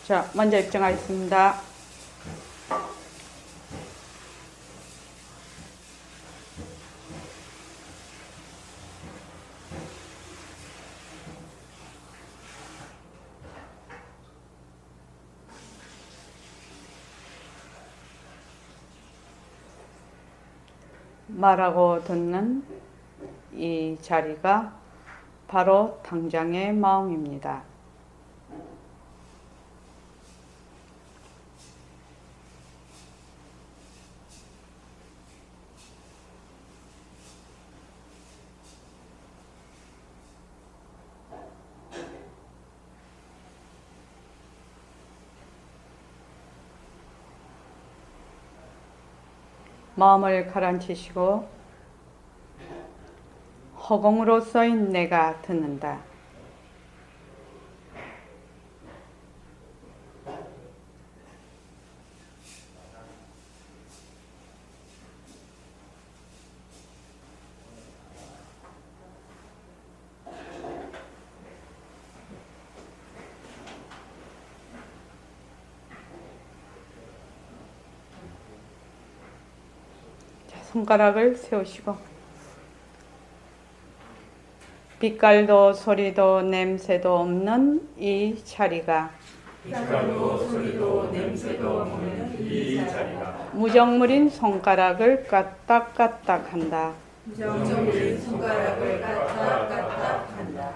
자, 먼저 입장하겠습니다. 말하고 듣는 이 자리가 바로 당장의 마음입니다. 마음을 가라앉히시고 허공으로 써인 내가 듣는다. 손가락을 세우시고 빛깔도 소리도 냄새도 없는 이 자리가 빛깔도 소리도 냄새도 없는 이 자리가 무정물인 손가락을 까딱까딱 한다. 무정물인 손가락을 까딱까딱 한다.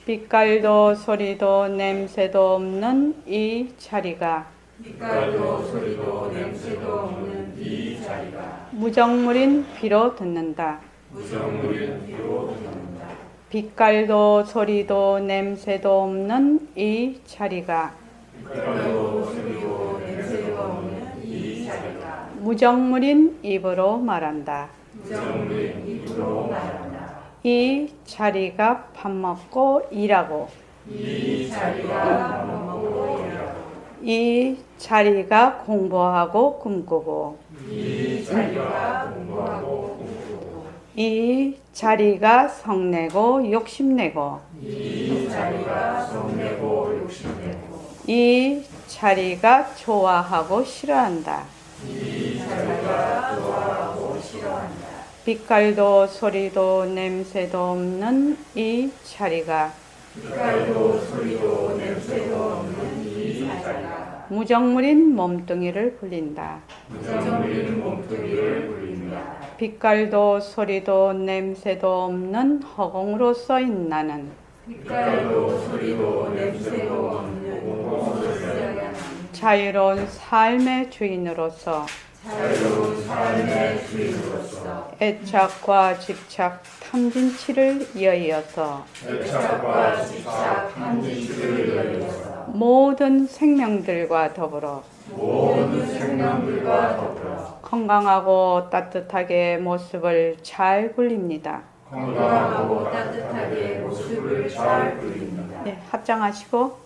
빛깔도 소리도 냄새도 없는 이 자리가 빛깔도 소리도 냄새도 없는 이 자리가 무정물인 귀로 듣는다. 무정물인 귀로 듣는다. 빛깔도 소리도 냄새도 없는 이 자리가 빛깔도 소리도 냄새도 없는 이 자리가 무정물인 입으로 말한다. 무정물인 입으로 말한다. 이 자리가 밥 먹고 일하고 이 자리가 밥 먹고 일하고 이 자리가 공부하고 꿈꾸고 이 자리가 공부하고 꿈꾸고 이 자리가 성내고 욕심내고 이 자리가 성내고 욕심내고 이 자리가 좋아하고 싫어한다. 이 자리가 좋아하고 싫어한다. 빛깔도 소리도 냄새도 없는 이 자리가 빛깔도 소리도 냄새도 없는 이 자리가 무정물인 몸뚱이를 불린다. 무정물인 몸뚱이를 불린다. 빛깔도 소리도 냄새도 없는 허공으로 써인 나는 빛깔도 소리도 냄새도 없는 공으로 쓰여야 자유로운 삶의 주인으로서 자유로운 삶의 주인으로서 애착과 집착, 탐진치를 이어이어서 애착과 집착, 탐진치를 이어서 모든 생명들과 더불어 모든 생명들과 더불어 건강하고 따뜻하게 모습을 잘 굴립니다. 건강하고 따뜻하게 모습을 잘 부립니다. 네, 합장하시고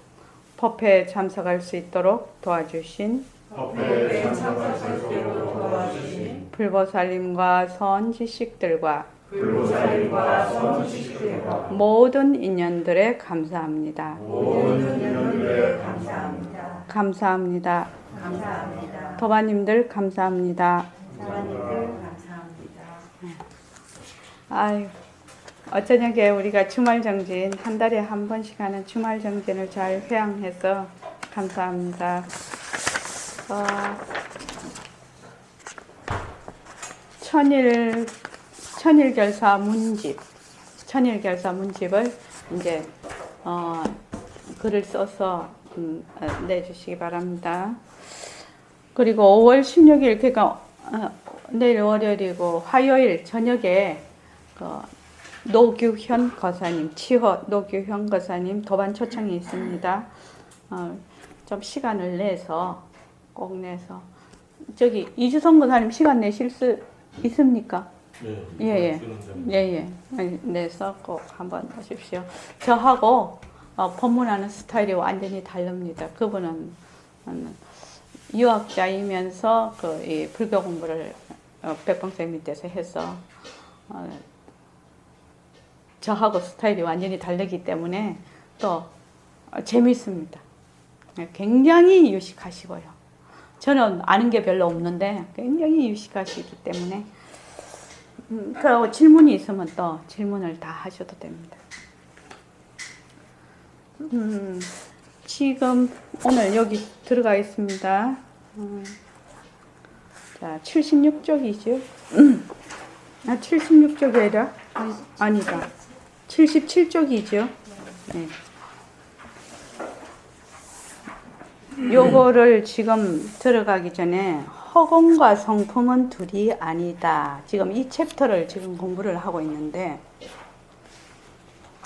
법회에 참석할 수 있도록 도와주신 법회에 참석할 수 있도록 도와주신 불보살님과 선지식들과 불보살님과 선지식들과 모든 인연들에 감사합니다. 모든 인연들에 감사합니다. 감사합니다. 감사합니다. 도바님들 감사합니다. 사랑님들 감사합니다. 아유, 어쩌냐게 우리가 주말 정진 한 달에 한 번씩 하는 주말 정진을 잘 회양해서 감사합니다. 천일결사 문집을 이제 글을 써서 내주시기 바랍니다. 그리고 5월 16일 그러니까 내일 월요일이고 화요일 저녁에 노규현 거사님, 치허 노규현 거사님 도반 초청이 있습니다. 좀 시간을 내서 꼭 내서 저기 이주성 거사님 시간 내실 수 있습니까? 예. 내서 꼭 한번 오십시오. 저하고 법문하는 스타일이 완전히 다릅니다. 그분은 유학자이면서 이 불교 공부를 백봉생 밑에서 해서 저하고 스타일이 완전히 다르기 때문에 또 재미있습니다. 굉장히 유식하시고요. 저는 아는 게 별로 없는데 굉장히 유식하시기 때문에 그리고 질문이 있으면 또 질문을 다 하셔도 됩니다. 지금 오늘 여기 들어가 있습니다. 자, 76쪽이죠. 76쪽이 아니라 아니다. 77쪽이죠. 네. 요거를 지금 들어가기 전에 허공과 성품은 둘이 아니다. 지금 이 챕터를 지금 공부를 하고 있는데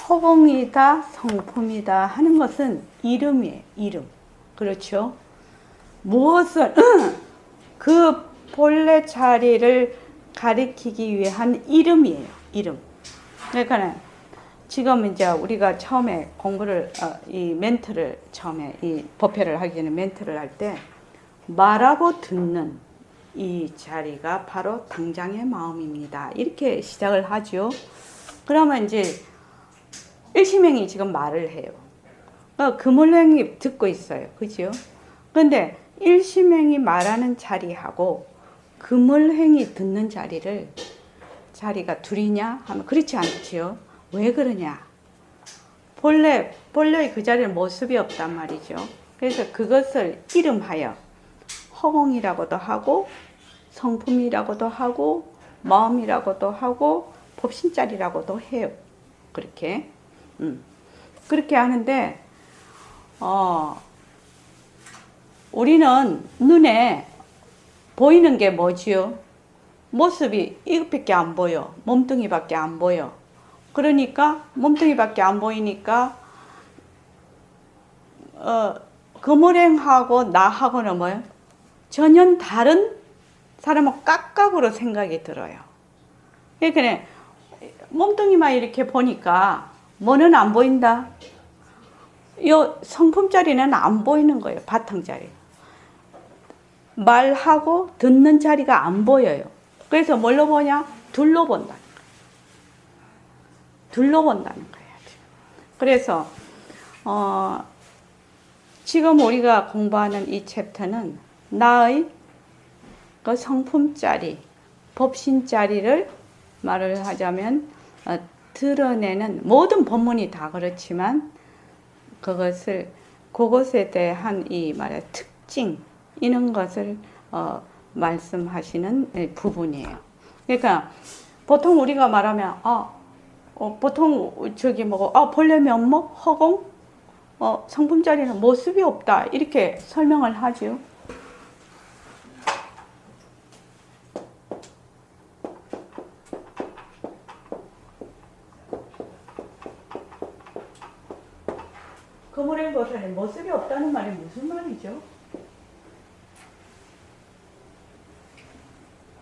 허공이다, 성품이다 하는 것은 이름이에요. 이름. 그렇죠? 무엇을 그 본래 자리를 가리키기 위한 이름이에요. 이름. 그러니까 지금 이제 우리가 처음에 공부를 이 멘트를 처음에 이 법회를 하기 전에 멘트를 할 때 말하고 듣는 이 자리가 바로 당장의 마음입니다. 이렇게 시작을 하죠. 그러면 이제 일심행이 지금 말을 해요. 금을행이 듣고 있어요. 그죠? 근데 일심행이 말하는 자리하고 금을행이 듣는 자리가 둘이냐 하면 그렇지 않지요. 왜 그러냐? 본래 그 자리는 모습이 없단 말이죠. 그래서 그것을 이름하여 허공이라고도 하고 성품이라고도 하고 마음이라고도 하고 법신자리라고도 해요. 그렇게 그렇게 하는데 우리는 눈에 보이는 게 뭐지요? 모습이 이것밖에 안 보여. 몸뚱이밖에 안 보여. 그러니까 몸뚱이밖에 안 보이니까 금오랭하고 나하고는 뭐예요? 전혀 다른 사람은 각각으로 생각이 들어요. 그러니까 몸뚱이만 이렇게 보니까 뭐는 안 보인다? 요 성품자리는 안 보이는 거예요. 바탕자리. 말하고 듣는 자리가 안 보여요. 그래서 뭘로 보냐? 둘로 본다. 둘로 본다는 거예요. 그래서 지금 우리가 공부하는 이 챕터는 나의 그 성품자리, 법신자리를 말을 하자면 드러내는 모든 법문이 다 그렇지만 그것에 대한 이 말의 특징 이런 것을 말씀하시는 부분이에요. 그러니까 보통 우리가 말하면 보통 저기 본래 면목, 허공, 성품자리는 모습이 없다 이렇게 설명을 하죠. 거물행보살의 모습이 없다는 말이 무슨 말이죠?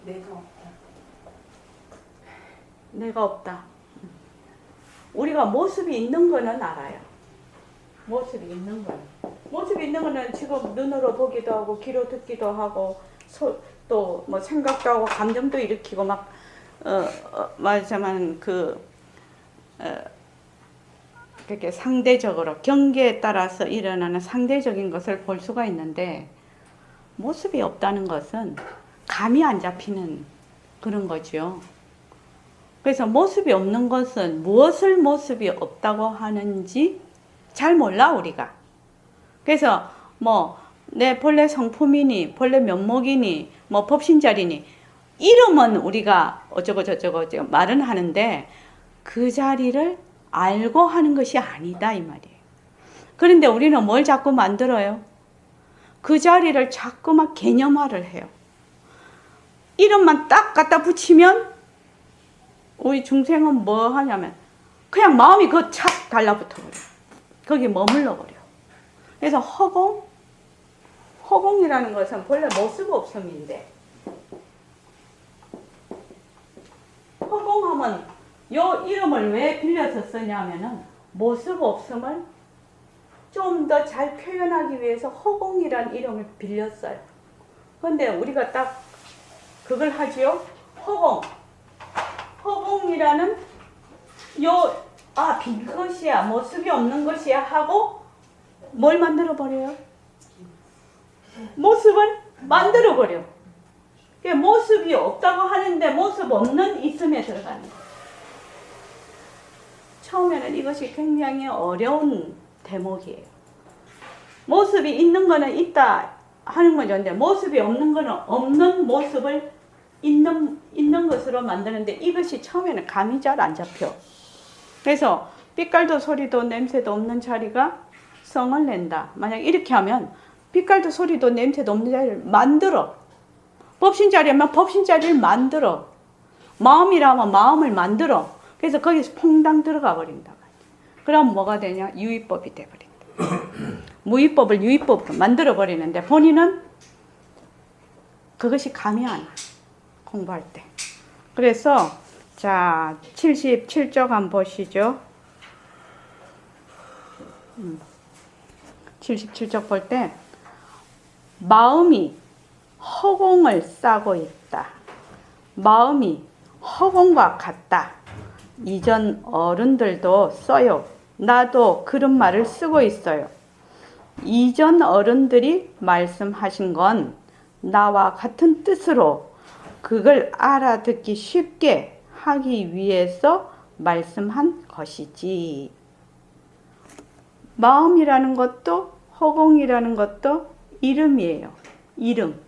내가 없다. 내가 없다. 우리가 모습이 있는 거는 알아요. 모습이 있는 거는. 모습이 있는 거는 지금 눈으로 보기도 하고 귀로 듣기도 하고 또 뭐 생각도 하고 감정도 일으키고 막 말하자면 그렇게 상대적으로 경계에 따라서 일어나는 상대적인 것을 볼 수가 있는데 모습이 없다는 것은 감이 안 잡히는 그런 거죠. 그래서 모습이 없는 것은 무엇을 모습이 없다고 하는지 잘 몰라 우리가. 그래서 내 본래 성품이니 본래 면목이니 법신자리니 이름은 우리가 어쩌고 저쩌고 말은 하는데 그 자리를 알고 하는 것이 아니다 이 말이에요. 그런데 우리는 뭘 자꾸 만들어요? 그 자리를 자꾸만 개념화를 해요. 이름만 딱 갖다 붙이면 우리 중생은 뭐 하냐면 그냥 마음이 그거 착 달라붙어 버려. 거기 머물러 버려. 그래서 허공이라는 것은 본래 모습 없음인데 허공하면 요 이름을 왜 빌려서 쓰냐면은 모습 없음을 좀 더 잘 표현하기 위해서 허공이란 이름을 빌렸어요. 근데 우리가 딱 그걸 하지요. 허공이라는 빈 것이야 모습이 없는 것이야 하고 뭘 만들어 버려요? 모습을 만들어버려. 모습이 없다고 하는데 모습 없는 있음에 들어가는 거예요. 처음에는 이것이 굉장히 어려운 대목이에요. 모습이 있는 거는 있다 하는 거죠. 근데 모습이 없는 거는 없는 모습을 있는 것으로 만드는데 이것이 처음에는 감이 잘 안 잡혀. 그래서 빛깔도 소리도 냄새도 없는 자리가 성을 낸다. 만약 이렇게 하면 빛깔도 소리도 냄새도 없는 자리를 만들어. 법신 자리하면 법신 자리를 만들어. 마음이라면 마음을 만들어. 그래서 거기서 퐁당 들어가 버린다. 그럼 뭐가 되냐? 유의법이 돼버린다. 무의법을 유의법으로 만들어 버리는데 본인은 그것이 감이 안 와. 공부할 때. 그래서 자 77쪽 한번 보시죠. 77쪽 볼 때 마음이 허공을 싸고 있다. 마음이 허공과 같다. 이전 어른들도 써요. 나도 그런 말을 쓰고 있어요. 이전 어른들이 말씀하신 건 나와 같은 뜻으로 그걸 알아듣기 쉽게 하기 위해서 말씀한 것이지. 마음이라는 것도 허공이라는 것도 이름이에요. 이름.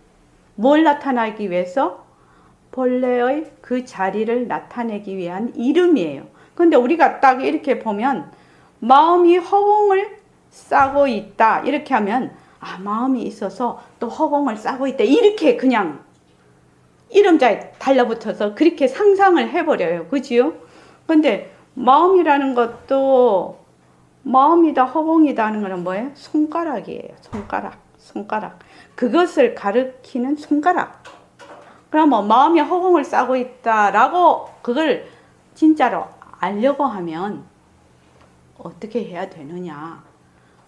뭘 나타나기 위해서? 본래의 그 자리를 나타내기 위한 이름이에요. 근데 우리가 딱 이렇게 보면 마음이 허공을 싸고 있다. 이렇게 하면 아, 마음이 있어서 또 허공을 싸고 있다. 이렇게 그냥 이름자에 달라붙어서 그렇게 상상을 해버려요. 그지요? 근데 마음이라는 것도 마음이다 허공이다 하는 거는 뭐예요? 손가락이에요. 손가락. 그것을 가리키는 손가락. 그러면 마음이 허공을 싸고 있다라고 그걸 진짜로 알려고 하면 어떻게 해야 되느냐.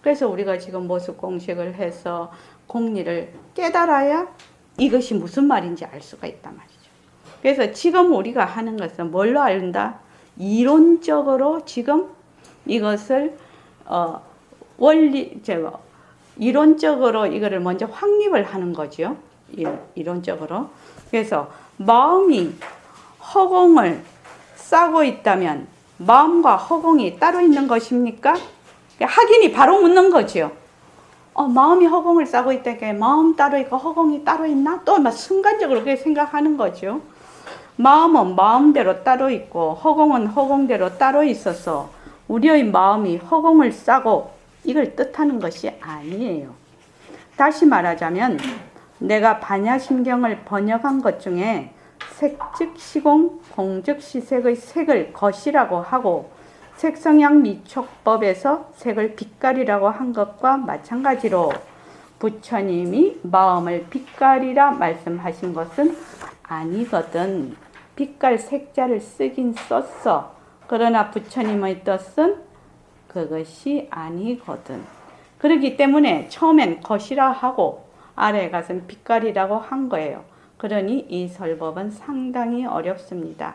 그래서 우리가 지금 모습 공식을 해서 공리를 깨달아야 이것이 무슨 말인지 알 수가 있단 말이죠. 그래서 지금 우리가 하는 것은 뭘로 알는다? 이론적으로 지금 이것을 이론적으로 이거를 먼저 확립을 하는 거죠. 이론적으로. 그래서 마음이 허공을 싸고 있다면 마음과 허공이 따로 있는 것입니까? 확인이 바로 묻는 거죠. 마음이 허공을 싸고 있다니까 마음 따로 있고 허공이 따로 있나? 또 막 순간적으로 그렇게 생각하는 거죠. 마음은 마음대로 따로 있고 허공은 허공대로 따로 있어서 우리의 마음이 허공을 싸고 이걸 뜻하는 것이 아니에요. 다시 말하자면 내가 반야심경을 번역한 것 중에 색즉 시공, 공즉 시색의 색을 것이라고 하고 색성향 미촉법에서 색을 빛깔이라고 한 것과 마찬가지로 부처님이 마음을 빛깔이라 말씀하신 것은 아니거든. 빛깔 색자를 쓰긴 썼어. 그러나 부처님의 뜻은 그것이 아니거든. 그렇기 때문에 처음엔 것이라 하고 아래 가서는 빛깔이라고 한 거예요. 그러니 이 설법은 상당히 어렵습니다.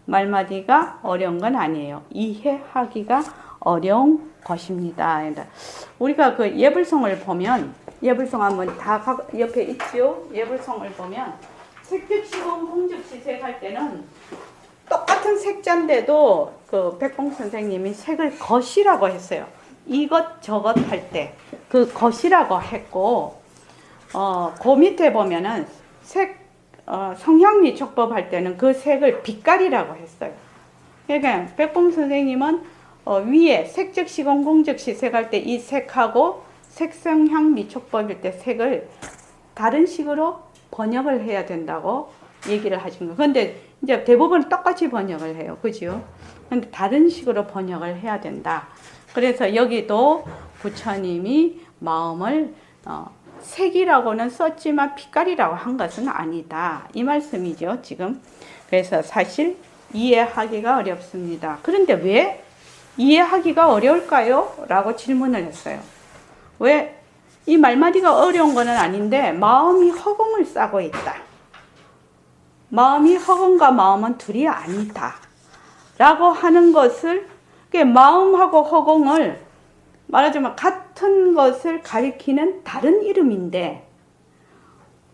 말마디가 어려운 건 아니에요. 이해하기가 어려운 것입니다. 우리가 그 예불성을 보면 예불성 한번 다 옆에 있지요. 예불성을 보면 색즉시공 공즉시색 할 때는 똑같은 색자인데도 그 백봉 선생님이 색을 것이라고 했어요. 이것 저것 할 때 그 것이라고 했고 그 밑에 보면은 성향미촉법 할 때는 그 색을 빛깔이라고 했어요. 그러니까 백봉 선생님은 위에 색즉시공 공즉시색 할 때 이 색하고 색성향미촉법일 때 색을 다른 식으로 번역을 해야 된다고 얘기를 하신 거예요. 근데 이제 대부분 똑같이 번역을 해요. 그죠? 근데 다른 식으로 번역을 해야 된다. 그래서 여기도 부처님이 마음을 색이라고는 썼지만 빛깔이라고 한 것은 아니다. 이 말씀이죠, 지금. 그래서 사실 이해하기가 어렵습니다. 그런데 왜 이해하기가 어려울까요? 라고 질문을 했어요. 왜? 이 말마디가 어려운 것은 아닌데 마음이 허공을 싸고 있다. 마음이 허공과 마음은 둘이 아니다. 라고 하는 것을 마음하고 허공을 말하자면 같은 것을 가리키는 다른 이름인데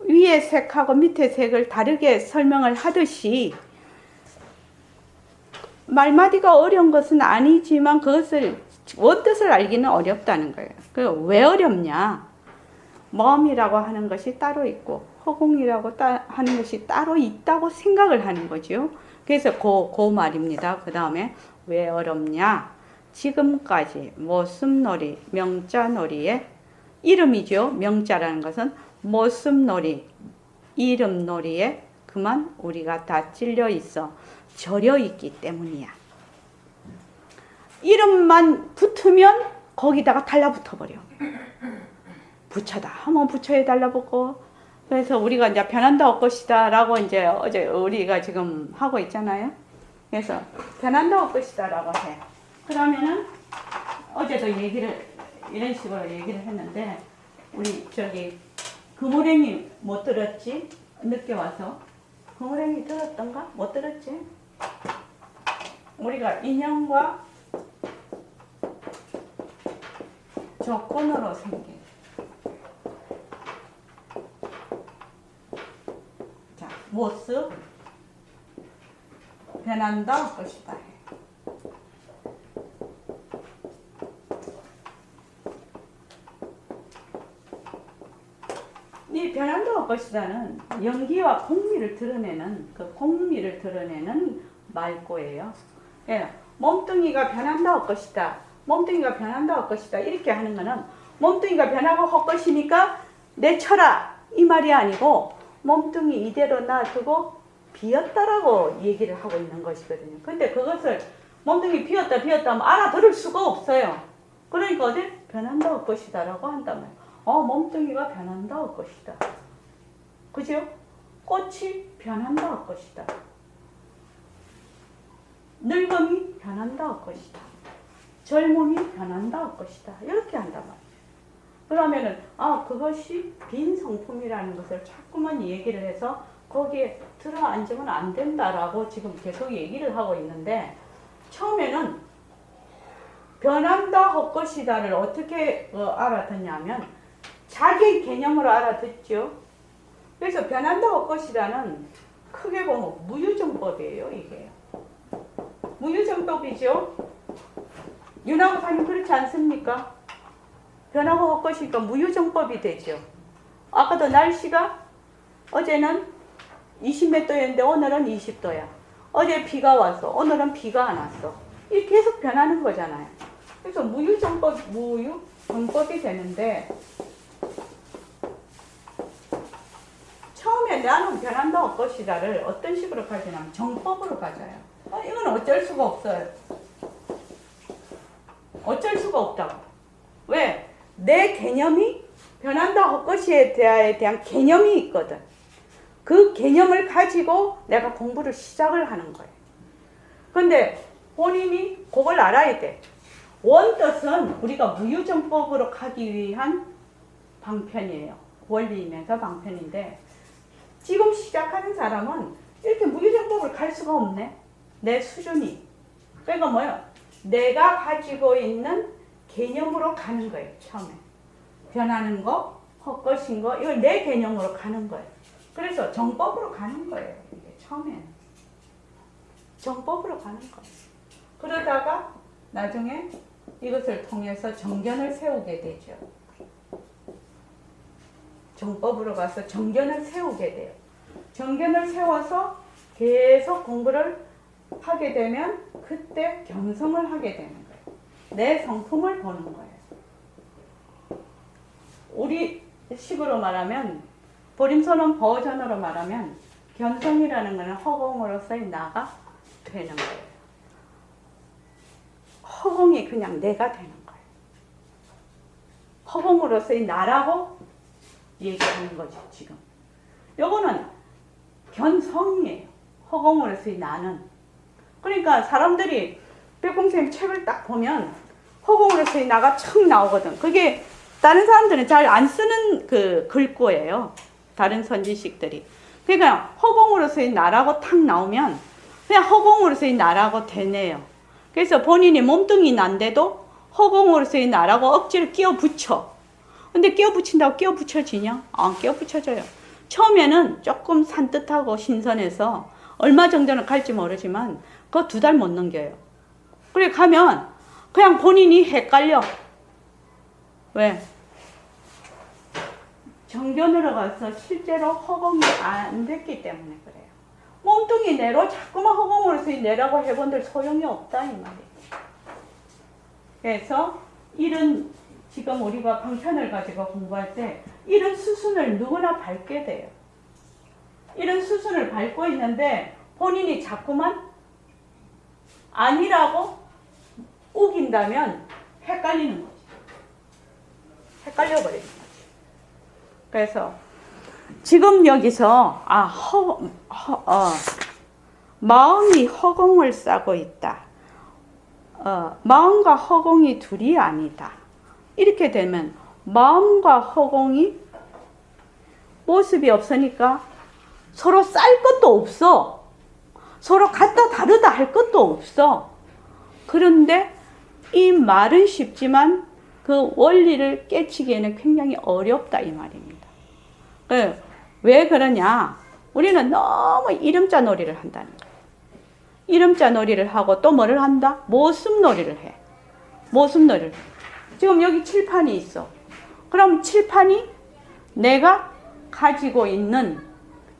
위에 색하고 밑에 색을 다르게 설명을 하듯이 말마디가 어려운 것은 아니지만 그것을 원뜻을 알기는 어렵다는 거예요. 왜 어렵냐? 멈이라고 하는 것이 따로 있고 허공이라고 하는 것이 따로 있다고 생각을 하는 거죠. 그래서 그 말입니다. 그 다음에 왜 어렵냐? 지금까지 모습놀이, 명자놀이의 이름이죠. 명자라는 것은 모습놀이, 이름놀이에 그만 우리가 다 찔려 있어 절여 있기 때문이야. 이름만 붙으면 거기다가 달라붙어 버려. 부처다 하면 부처에 달라붙고. 그래서 우리가 이제 변한다 할 것이다 라고 이제 어제 우리가 지금 하고 있잖아요. 그래서 변한다 할 것이다 라고 해. 그러면은 어제도 얘기를 이런 식으로 얘기를 했는데 우리 저기 금호랭이 못 들었지? 늦게 와서 금호랭이 들었던가? 못 들었지? 우리가 인연과 조건으로 생긴 자 모습 변한다 할 것이다. 이 변한다 할 것이다는 연기와 공미를 드러내는 그 공미를 드러내는 말고예요. 예, 몸뚱이가 변한다 할 것이다. 몸뚱이가 변한다 할 것이다. 이렇게 하는 거는 몸뚱이가 변하고 할 것이니까 내쳐라 이 말이 아니고 몸뚱이 이대로 놔두고 비었다라고 얘기를 하고 있는 것이거든요. 근데 그것을 몸뚱이 비었다 하면 알아들을 수가 없어요. 그러니까 어디 변한다 할 것이다 라고 한단 말이에요. 몸뚱이가 변한다 할 것이다. 그죠? 꽃이 변한다 할 것이다. 늙음이 변한다 할 것이다. 젊음이 변한다 할 것이다. 이렇게 한단 말이에요. 그러면은 그것이 빈 성품이라는 것을 자꾸만 얘기를 해서 거기에 들어앉으면 안 된다라고 지금 계속 얘기를 하고 있는데 처음에는 변한다 할 것이다를 어떻게 알아듣냐면 자기 개념으로 알아듣죠. 그래서 변한다 할 것이다는 크게 보면 무유정법이에요. 이게 무유정법이죠. 윤하고사님 그렇지 않습니까? 변하고 할 것이니까 무유정법이 되죠. 아까도 날씨가 어제는 20몇 도였는데 오늘은 20도야. 어제 비가 와서 오늘은 비가 안 왔어. 이게 계속 변하는 거잖아요. 그래서 무유정법이 되는데 처음에 나는 변한다 할 것이다를 어떤 식으로 가지냐면 정법으로 가져요. 이건 어쩔 수가 없어요. 어쩔 수가 없다고. 왜? 내 개념이 변한다 할 것에 대한 개념이 있거든. 그 개념을 가지고 내가 공부를 시작을 하는 거예요. 근데 본인이 그걸 알아야 돼. 원뜻은 우리가 무유정법으로 가기 위한 방편이에요. 원리이면서 방편인데 지금 시작하는 사람은 이렇게 무유정법을 갈 수가 없네. 내 수준이. 그러니까 뭐예요? 내가 가지고 있는 개념으로 가는 거예요. 처음에. 변하는 거, 헛것인 거 이걸 내 개념으로 가는 거예요. 그래서 정법으로 가는 거예요. 이게 처음에는. 정법으로 가는 거예요. 그러다가 나중에 이것을 통해서 정견을 세우게 되죠. 정법으로 가서 정견을 세우게 돼요. 정견을 세워서 계속 공부를 하게 되면 그때 견성을 하게 되는 거예요. 내 성품을 보는 거예요. 우리 식으로 말하면 보림선언 버전으로 말하면 견성이라는 것은 허공으로서의 나가 되는 거예요. 허공이 그냥 내가 되는 거예요. 허공으로서의 나라고 얘기하는 거죠, 지금. 요거는 견성이에요. 허공으로서의 나는. 그러니까 사람들이 백공생님 책을 딱 보면 허공으로서의 나가 척 나오거든. 그게 다른 사람들은 잘 안 쓰는 그 글꼴이에요. 다른 선지식들이. 그러니까 허공으로서의 나라고 탁 나오면 그냥 허공으로서의 나라고 되네요. 그래서 본인이 몸뚱이 난데도 허공으로서의 나라고 억지로 끼워 붙여. 근데 끼워 붙인다고 끼워 붙여지냐? 안 끼워 붙여져요. 처음에는 조금 산뜻하고 신선해서 얼마 정도는 갈지 모르지만 그거 2달 못 넘겨요. 그래 가면 그냥 본인이 헷갈려. 왜? 정견으로 가서 실제로 허공이 안 됐기 때문에 그래요. 몸뚱이 내로 자꾸만 허공으로서 내라고 해본들 소용이 없다 이 말이에요. 그래서 이런 지금 우리가 방편을 가지고 공부할 때 이런 수순을 누구나 밟게 돼요. 이런 수순을 밟고 있는데 본인이 자꾸만 아니라고 우긴다면 헷갈리는 거죠. 헷갈려 버리는 거죠. 그래서 지금 여기서 마음이 허공을 싸고 있다. 마음과 허공이 둘이 아니다. 이렇게 되면 마음과 허공이 모습이 없으니까 서로 쌀 것도 없어. 서로 같다 다르다 할 것도 없어. 그런데 이 말은 쉽지만 그 원리를 깨치기에는 굉장히 어렵다 이 말입니다. 왜 그러냐? 우리는 너무 이름자 놀이를 한다는 거예요. 이름자 놀이를 하고 또 뭐를 한다? 모습 놀이를 해. 모습 놀이를. 지금 여기 칠판이 있어. 그럼 칠판이 내가 가지고 있는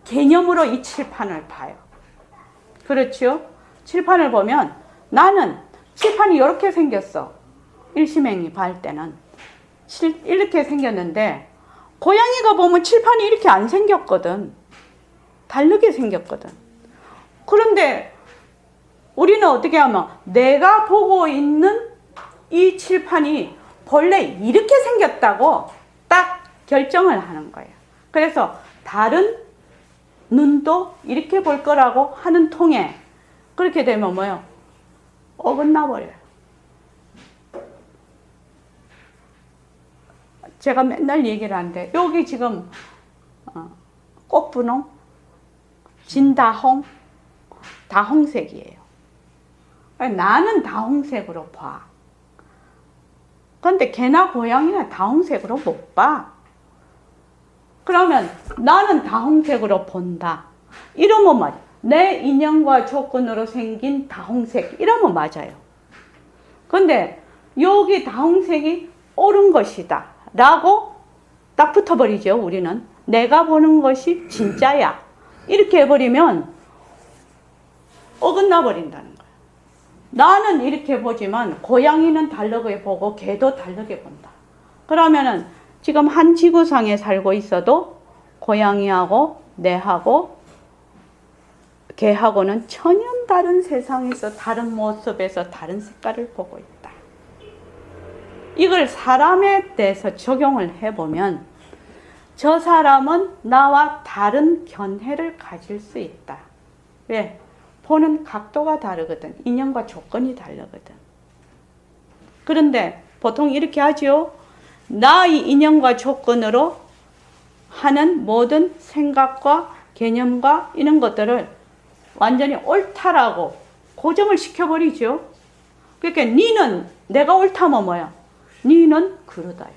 개념으로 이 칠판을 봐요. 그렇죠? 칠판을 보면 나는 칠판이 이렇게 생겼어. 일심행위 할 때는 이렇게 생겼는데 고양이가 보면 칠판이 이렇게 안 생겼거든. 다르게 생겼거든. 그런데 우리는 어떻게 하면 내가 보고 있는 이 칠판이 본래 이렇게 생겼다고 딱 결정을 하는 거예요. 그래서 다른 눈도 이렇게 볼 거라고 하는 통에 그렇게 되면 뭐예요? 어긋나 버려요. 제가 맨날 얘기를 하는데 여기 지금 꽃분홍, 진다홍, 다홍색이에요. 나는 다홍색으로 봐. 그런데 개나 고양이는 다홍색으로 못 봐. 그러면 나는 다홍색으로 본다. 이러면 맞아. 내 인연과 조건으로 생긴 다홍색. 이러면 맞아요. 그런데 여기 다홍색이 옳은 것이다. 라고 딱 붙어버리죠. 우리는. 내가 보는 것이 진짜야. 이렇게 해버리면 어긋나 버린다는 거예요. 나는 이렇게 보지만 고양이는 다르게 보고 개도 다르게 본다. 그러면은 지금 한 지구상에 살고 있어도 고양이하고 내하고 개하고는 전혀 다른 세상에서 다른 모습에서 다른 색깔을 보고 있다. 이걸 사람에 대해서 적용을 해보면 저 사람은 나와 다른 견해를 가질 수 있다. 왜? 보는 각도가 다르거든. 인연과 조건이 다르거든. 그런데 보통 이렇게 하죠. 나의 인연과 조건으로 하는 모든 생각과 개념과 이런 것들을 완전히 옳다라고 고정을 시켜버리죠. 그러니까 니는 내가 옳다면 뭐야? 니는 그러다야.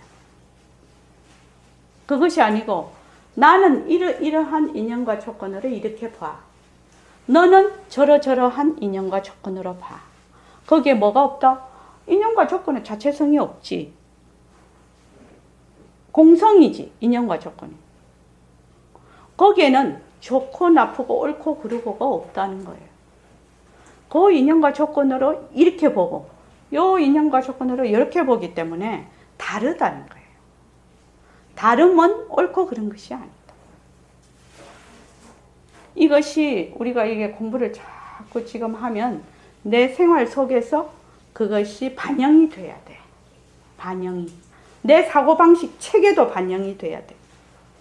그것이 아니고 나는 이러한 인연과 조건으로 이렇게 봐. 너는 저러저러한 인연과 조건으로 봐. 거기에 뭐가 없다? 인연과 조건은 자체성이 없지. 공성이지, 인연과 조건이. 거기에는 좋고 나쁘고 옳고 그르고가 없다는 거예요. 그 인연과 조건으로 이렇게 보고 요 인연과 조건으로 이렇게 보기 때문에 다르다는 거예요. 다름은 옳고 그른 것이 아니다. 이것이 우리가 이게 공부를 자꾸 지금 하면 내 생활 속에서 그것이 반영이 돼야 돼. 반영이. 내 사고방식 체계도 반영이 돼야 돼.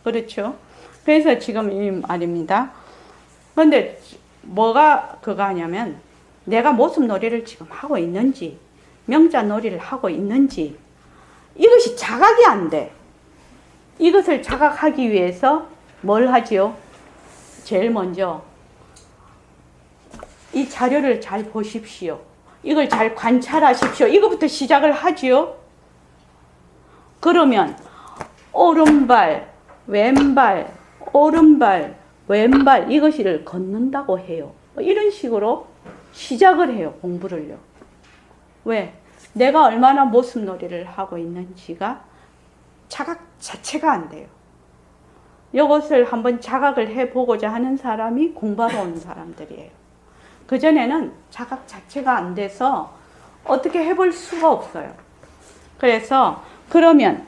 그렇죠? 그래서 지금 이 말입니다. 그런데 뭐가 그거 하냐면 내가 모습놀이를 지금 하고 있는지 명자놀이를 하고 있는지 이것이 자각이 안 돼. 이것을 자각하기 위해서 뭘 하지요? 제일 먼저 이 자료를 잘 보십시오. 이걸 잘 관찰하십시오. 이거부터 시작을 하지요. 그러면 오른발, 왼발, 오른발, 왼발 이것을 걷는다고 해요. 이런 식으로 시작을 해요. 공부를요. 왜? 내가 얼마나 모습놀이를 하고 있는지가 자각 자체가 안 돼요. 이것을 한번 자각을 해보고자 하는 사람이 공부하러 오는 사람들이에요. 그전에는 자각 자체가 안 돼서 어떻게 해볼 수가 없어요. 그래서 그러면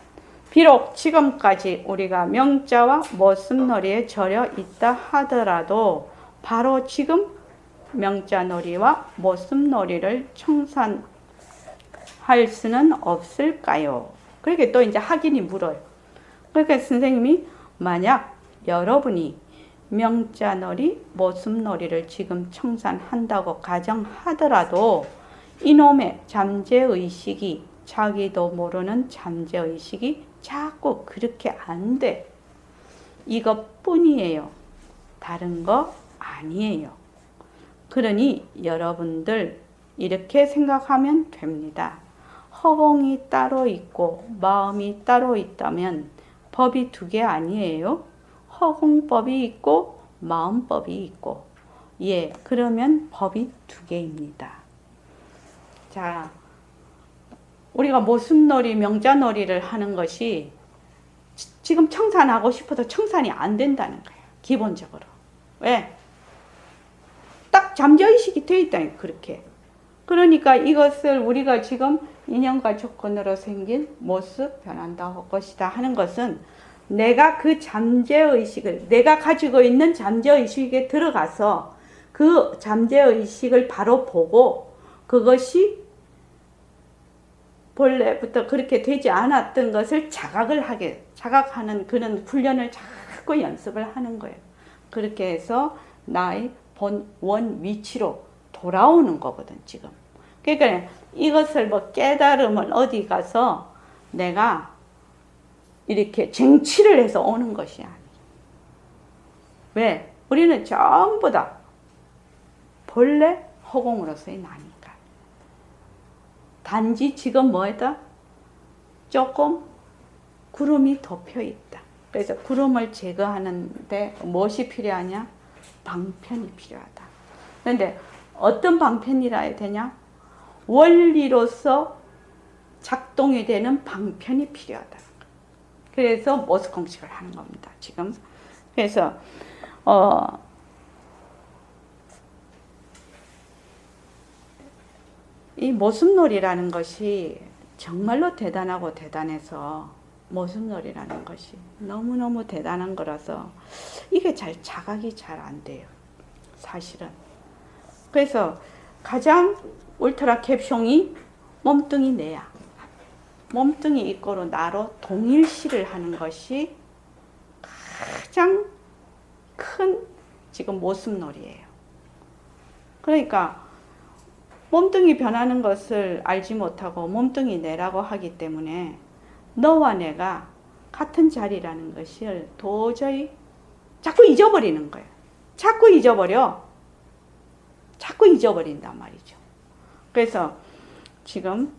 비록 지금까지 우리가 명자와 모습놀이에 절여 있다 하더라도 바로 지금 명자놀이와 모습놀이를 청산할 수는 없을까요? 그렇게 또 이제 학인이 물어요. 그러니까 선생님이 만약 여러분이 명자놀이, 모습놀이를 지금 청산한다고 가정하더라도 이놈의 잠재의식이 자기도 모르는 잠재의식이 자꾸 그렇게 안 돼. 이것뿐이에요. 다른 거 아니에요. 그러니 여러분들 이렇게 생각하면 됩니다. 허공이 따로 있고 마음이 따로 있다면 법이 두 개 아니에요? 허공법이 있고 마음법이 있고, 예, 그러면 법이 두 개입니다. 자, 우리가 모습놀이, 명자놀이를 하는 것이 지금 청산하고 싶어도 청산이 안 된다는 거예요. 기본적으로. 왜? 딱 잠재의식이 돼 있다니, 그렇게. 그러니까 이것을 우리가 지금 인연과 조건으로 생긴 모습 변한다 할 것이다 하는 것은 내가 그 잠재의식을, 내가 가지고 있는 잠재의식에 들어가서 그 잠재의식을 바로 보고 그것이 본래부터 그렇게 되지 않았던 것을 자각하는 그런 훈련을 자꾸 연습을 하는 거예요. 그렇게 해서 나의 원 위치로 돌아오는 거거든, 지금. 그러니까 이것을 뭐 깨달음을 어디 가서 내가 이렇게 쟁취를 해서 오는 것이 아니에요. 왜? 우리는 전부 다 본래 허공으로서의 나니까. 단지 지금 뭐다? 조금 구름이 덮여 있다. 그래서 구름을 제거하는데 무엇이 필요하냐? 방편이 필요하다. 그런데 어떤 방편이라 해야 되냐? 원리로서 작동이 되는 방편이 필요하다. 그래서 모습 공식을 하는 겁니다, 지금. 그래서 이 모습놀이라는 것이 정말로 대단하고 대단해서 모습놀이라는 것이 너무너무 대단한 거라서 이게 자각이 잘 안 돼요, 사실은. 그래서 가장 울트라 캡숑이 몸뚱이 내야. 몸뚱이 이꼬로 나로 동일시를 하는 것이 가장 큰 지금 모습놀이에요. 그러니까 몸뚱이 변하는 것을 알지 못하고 몸뚱이 내라고 하기 때문에 너와 내가 같은 자리라는 것을 도저히 자꾸 잊어버리는 거예요. 자꾸 잊어버린단 말이죠. 그래서 지금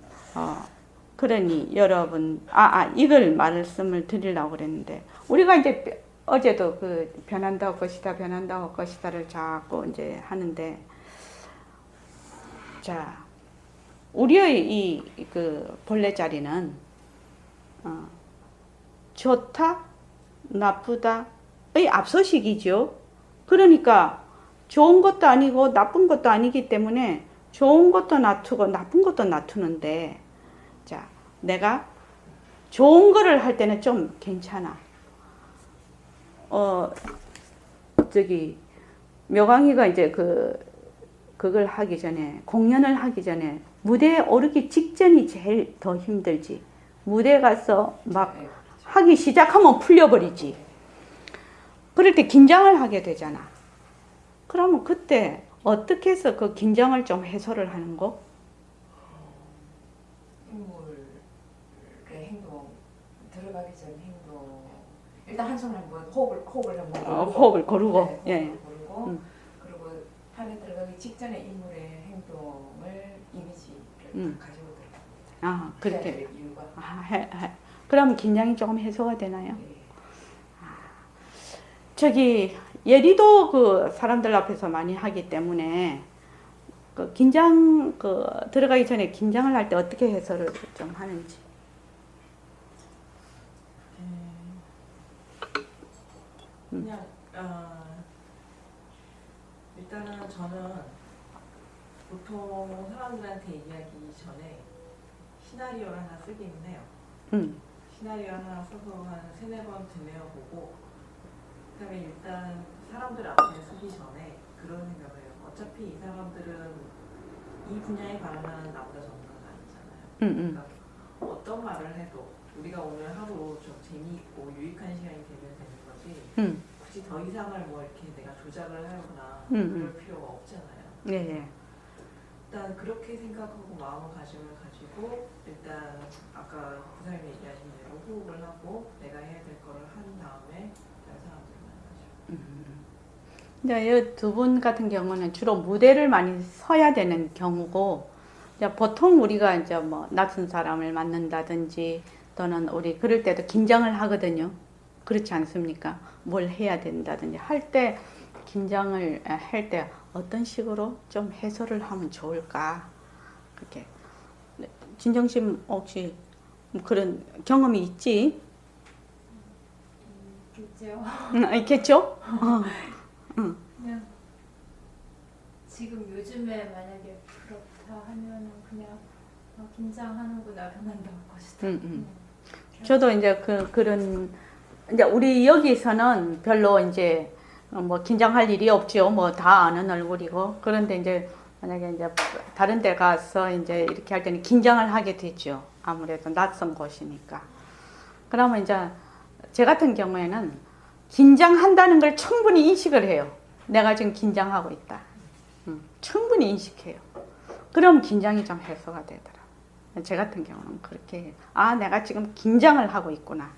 그러니 여러분 이걸 말씀을 드리려고 그랬는데, 우리가 이제 어제도 그 변한다 할 것이다를 자꾸 이제 하는데, 자, 우리의 이 그 본래 자리는 좋다, 나쁘다의 앞서식이죠. 그러니까 좋은 것도 아니고 나쁜 것도 아니기 때문에 좋은 것도 놔두고 나쁜 것도 놔두는데, 자, 내가 좋은 거를 할 때는 좀 괜찮아. 묘강이가 이제 그걸 하기 전에, 공연을 하기 전에 무대에 오르기 직전이 제일 더 힘들지. 무대에 가서 막 하기 시작하면 풀려버리지. 그럴 때 긴장을 하게 되잖아. 그러면 그때 어떻게 해서 그 긴장을 좀 해소를 하는 거? 인물의 행동, 들어가기 전 행동. 일단 한손 한번 호흡을 한번 호흡을 고르고, 네, 예. 호흡을 고르고, 그리고 판에 들어가기 직전에 인물의 행동을 이미지를 가지고 들어갑니다. 그렇게. 이유가. 그럼 긴장이 조금 해소가 되나요? 네. 저기 예리도 그 사람들 앞에서 많이 하기 때문에 그 긴장 그 들어가기 전에 긴장을 할 때 어떻게 해설을 좀 하는지. 그냥 일단은 저는 보통 사람들한테 얘기하기 전에 시나리오를 하나 쓰기는 해요. 시나리오 하나 써서 한 3-4번 되뇌어보고 그다음에 일단 사람들 앞에 서기 전에 그런 생각을 해요. 어차피 이 사람들은 이 분야에 관한 나보다 전문가가 아니잖아요. 그러니까 어떤 말을 해도 우리가 오늘 하루 좀 재미있고 유익한 시간이 되면 되는 거지 굳이 더 이상을 뭐 이렇게 내가 조작을 하거나 그럴 필요가 없잖아요. 예. 일단 그렇게 생각하고 마음가짐을 가지고 일단 아까 부사님이 얘기하신 대로 호흡을 하고 내가 해야 될 거를 한 다음에 다른 사람들을 만나죠. 이제 두 분 같은 경우는 주로 무대를 많이 서야 되는 경우고, 이제 보통 우리가 이제 뭐 낯선 사람을 만난다든지 또는 우리 그럴 때도 긴장을 하거든요. 그렇지 않습니까? 뭘 해야 된다든지 할 때 긴장을 할 때 어떤 식으로 좀 해소를 하면 좋을까? 그렇게. 진정심 혹시 그런 경험이 있지? 있죠. 있겠죠? 그냥 지금 요즘에 만약에 그렇다 하면은 그냥 긴장하는구나 변한다고 것이다. 저도 이제 그런 이제 우리 여기서는 별로 이제 뭐 긴장할 일이 없죠. 뭐 다 아는 얼굴이고. 그런데 이제 만약에 이제 다른 데 가서 이제 이렇게 할 때는 긴장을 하게 되죠. 아무래도 낯선 곳이니까. 그러면 이제 제 같은 경우에는 긴장한다는 걸 충분히 인식을 해요. 내가 지금 긴장하고 있다. 충분히 인식해요. 그럼 긴장이 좀 해소가 되더라. 제 같은 경우는 그렇게 해요. 아, 내가 지금 긴장을 하고 있구나.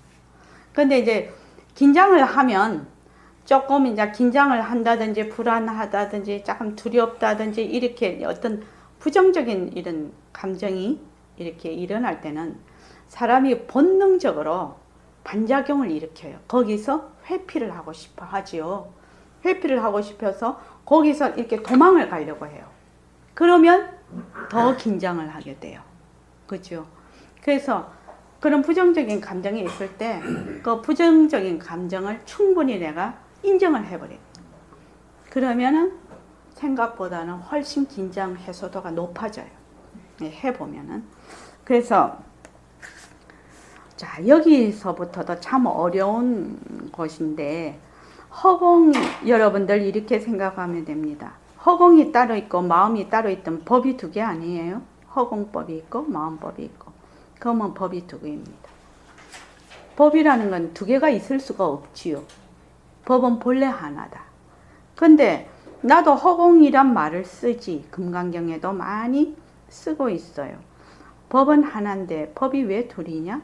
근데 이제 긴장을 하면 조금 이제 긴장을 한다든지 불안하다든지 조금 두렵다든지 이렇게 어떤 부정적인 이런 감정이 이렇게 일어날 때는 사람이 본능적으로 반작용을 일으켜요. 거기서 회피를 하고 싶어 하지요. 회피를 하고 싶어서 거기서 이렇게 도망을 가려고 해요. 그러면 더 긴장을 하게 돼요. 그죠? 그래서 그런 부정적인 감정이 있을 때 그 부정적인 감정을 충분히 내가 인정을 해버려요. 그러면은 생각보다는 훨씬 긴장 해소도가 높아져요. 해보면은. 그래서 자, 여기서부터도 참 어려운 것인데 허공 여러분들 이렇게 생각하면 됩니다. 허공이 따로 있고 마음이 따로 있던 법이 두 개 아니에요? 허공법이 있고 마음법이 있고. 그러면 법이 두 개입니다. 법이라는 건 두 개가 있을 수가 없지요. 법은 본래 하나다. 근데 나도 허공이란 말을 쓰지. 금강경에도 많이 쓰고 있어요. 법은 하나인데 법이 왜 둘이냐?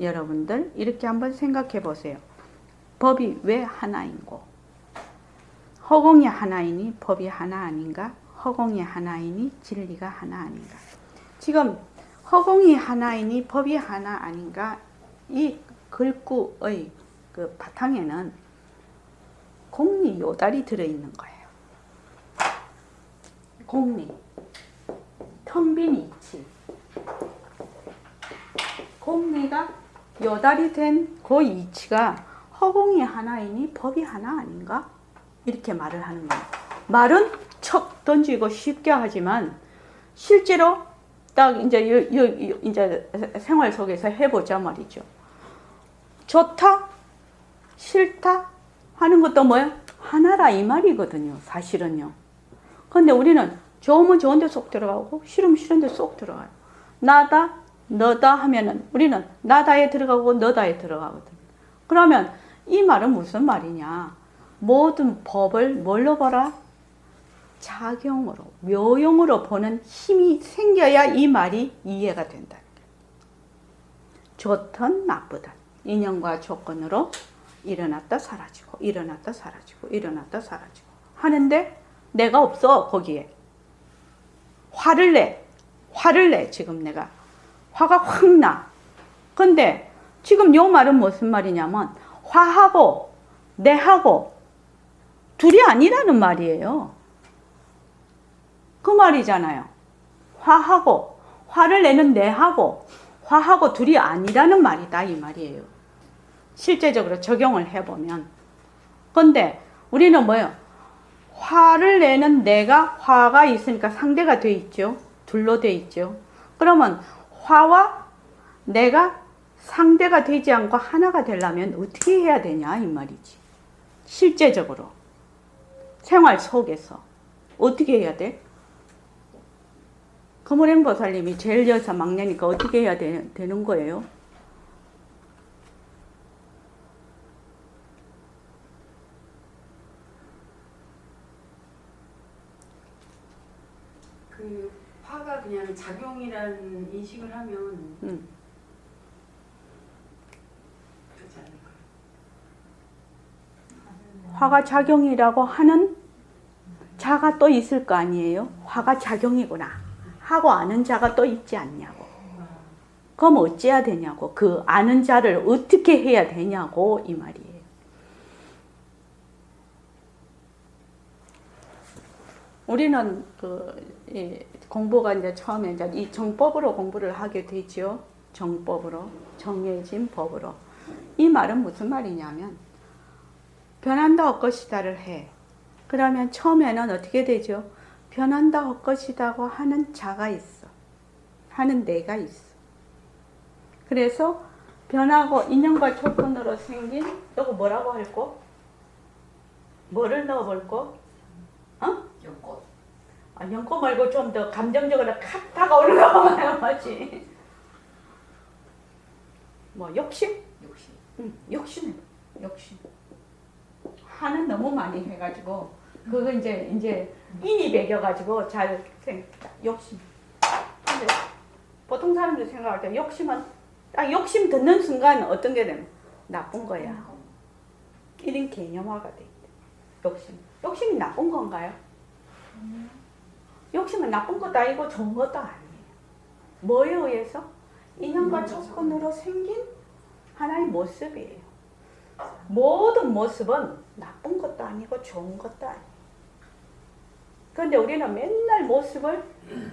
여러분들 이렇게 한번 생각해 보세요. 법이 왜 하나인고? 허공이 하나이니 법이 하나 아닌가? 허공이 하나이니 진리가 하나 아닌가? 지금 허공이 하나이니 법이 하나 아닌가? 이 글구의 그 바탕에는 공리 요달이 들어있는 거예요. 공리, 텅 빈 이치. 공리가 요달이 된 그 이치가 허공이 하나이니 법이 하나 아닌가? 이렇게 말을 하는 거예요. 말은 척 던지고 쉽게 하지만 실제로 딱 이제 생활 속에서 해보자 말이죠. 좋다, 싫다 하는 것도 뭐야? 하나라 이 말이거든요. 사실은요. 근데 우리는 좋으면 좋은 데 쏙 들어가고 싫으면 싫은 데 쏙 들어가요. 나다, 너다 하면은 우리는 나다에 들어가고 너다에 들어가거든. 그러면 이 말은 무슨 말이냐? 모든 법을 뭘로 보라? 작용으로, 묘용으로 보는 힘이 생겨야 이 말이 이해가 된다. 좋든 나쁘든 인연과 조건으로 일어났다 사라지고 일어났다 사라지고 일어났다 사라지고 하는데 내가 없어. 거기에 화를 내 지금 내가 화가 확 나. 근데 지금 요 말은 무슨 말이냐면 화하고 내하고 둘이 아니라는 말이에요. 그 말이잖아요. 화하고 화를 내는 내하고 화하고 둘이 아니라는 말이다 이 말이에요. 실제적으로 적용을 해보면. 근데 우리는 뭐예요? 화를 내는 내가 화가 있으니까 상대가 돼 있죠. 둘로 돼 있죠. 그러면 화와 내가 상대가 되지 않고 하나가 되려면 어떻게 해야 되냐 이 말이지. 실제적으로 생활 속에서 어떻게 해야 돼? 거무랭보살님이 제일 여사 막내니까 어떻게 해야 되는 거예요? 그 화가 그냥 작용이라는 인식을 하면 그렇지 않을까요? 화가 작용이라고 하는 자가 또 있을 거 아니에요? 화가 작용이구나 하고 아는 자가 또 있지 않냐고. 그럼 어찌해야 되냐고. 그 아는 자를 어떻게 해야 되냐고 이 말이에요. 우리는 공부가 이제 처음에 이제 이 정법으로 공부를 하게 되죠. 정법으로, 정해진 법으로. 이 말은 무슨 말이냐면 변한다 헛것이다를 해. 그러면 처음에는 어떻게 되죠? 변한다 헛것이다고 하는 자가 있어. 하는 내가 있어. 그래서 변하고 인연과 조건으로 생긴 이거 뭐라고 할 거? 뭐를 넣어볼 거? 어? 연꽃. 아, 연꽃 말고 좀 더 감정적으로 칵 다가오는 거지. 뭐 욕심? 욕심. 응, 욕심해. 욕심. 화는 너무 많이 해가지고 그거 이제 인이 배겨가지고 잘 욕심. 근데 보통 사람들이 생각할 때 욕심은 딱 욕심 듣는 순간 어떤 게 되면 나쁜 거야. 이런 개념화가 돼 있대. 욕심. 욕심이 나쁜 건가요? 욕심은 나쁜 것도 아니고 좋은 것도 아니에요. 뭐에 의해서? 인연과 조건으로 생긴 하나의 모습이에요. 모든 모습은 나쁜 것도 아니고 좋은 것도 아니에요. 그런데 우리는 맨날 모습을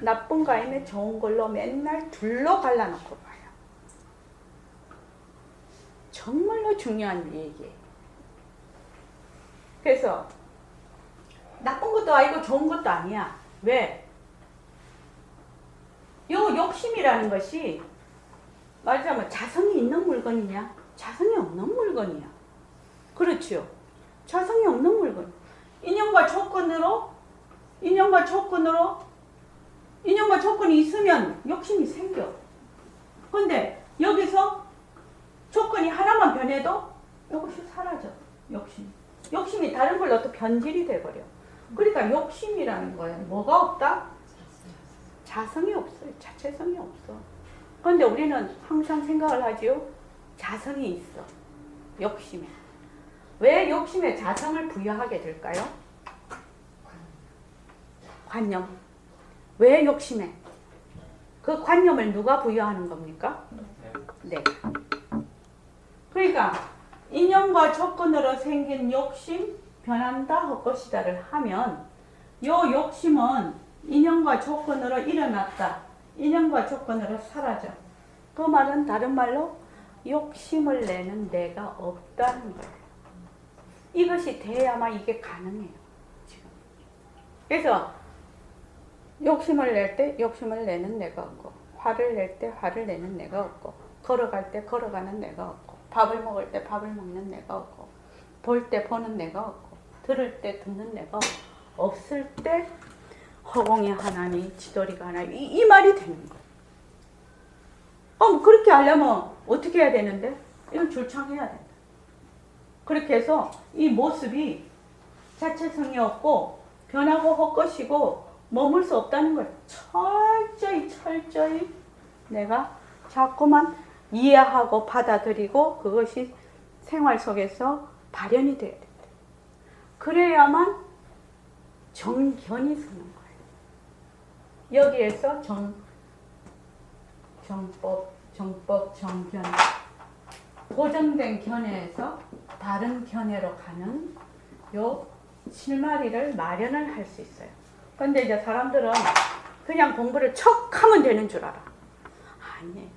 나쁜 거 아니면 좋은 걸로 맨날 둘로 갈라놓고 봐요. 정말로 중요한 얘기예요. 그래서 나쁜 것도 아니고 좋은 것도 아니야. 왜? 요 욕심이라는 것이 말하자면 자성이 있는 물건이냐? 자성이 없는 물건이야. 그렇죠. 자성이 없는 물건. 인연과 조건이 있으면 욕심이 생겨. 근데 여기서 조건이 하나만 변해도 이것이 사라져. 욕심이 다른 걸로 또 변질이 돼버려. 그러니까 욕심이라는 거예요. 뭐가 없다? 자성이 없어요. 자체성이 없어. 그런데 우리는 항상 생각을 하지요. 자성이 있어. 욕심에. 왜 욕심에 자성을 부여하게 될까요? 관념. 왜 욕심에? 그 관념을 누가 부여하는 겁니까? 네. 그러니까 인연과 조건으로 생긴 욕심, 변한다 헛것이다를 하면 요 욕심은 인연과 조건으로 일어났다. 인연과 조건으로 사라져. 그 말은 다른 말로 욕심을 내는 내가 없다는 거예요. 이것이 돼야만 이게 가능해요. 지금. 그래서 욕심을 낼 때 욕심을 내는 내가 없고, 화를 낼 때 화를 내는 내가 없고, 걸어갈 때 걸어가는 내가 없고, 밥을 먹을 때 밥을 먹는 내가 없고, 볼 때 보는 내가 없고, 들을 때 듣는 내가 없을 때 허공에 하나니 지도리가 하나 이 말이 되는 거예요. 그렇게 하려면 어떻게 해야 되는데? 이건 줄창해야 된다. 그렇게 해서 이 모습이 자체성이 없고 변하고 헛것이고 머물 수 없다는 걸 철저히 내가 자꾸만 이해하고 받아들이고 그것이 생활 속에서 발현이 돼야 된다. 그래야만 정견이 서는 거예요. 여기에서 정법, 정견, 고정된 견해에서 다른 견해로 가는 요 실마리를 마련을 할 수 있어요. 근데 이제 사람들은 그냥 공부를 척 하면 되는 줄 알아. 아니에요.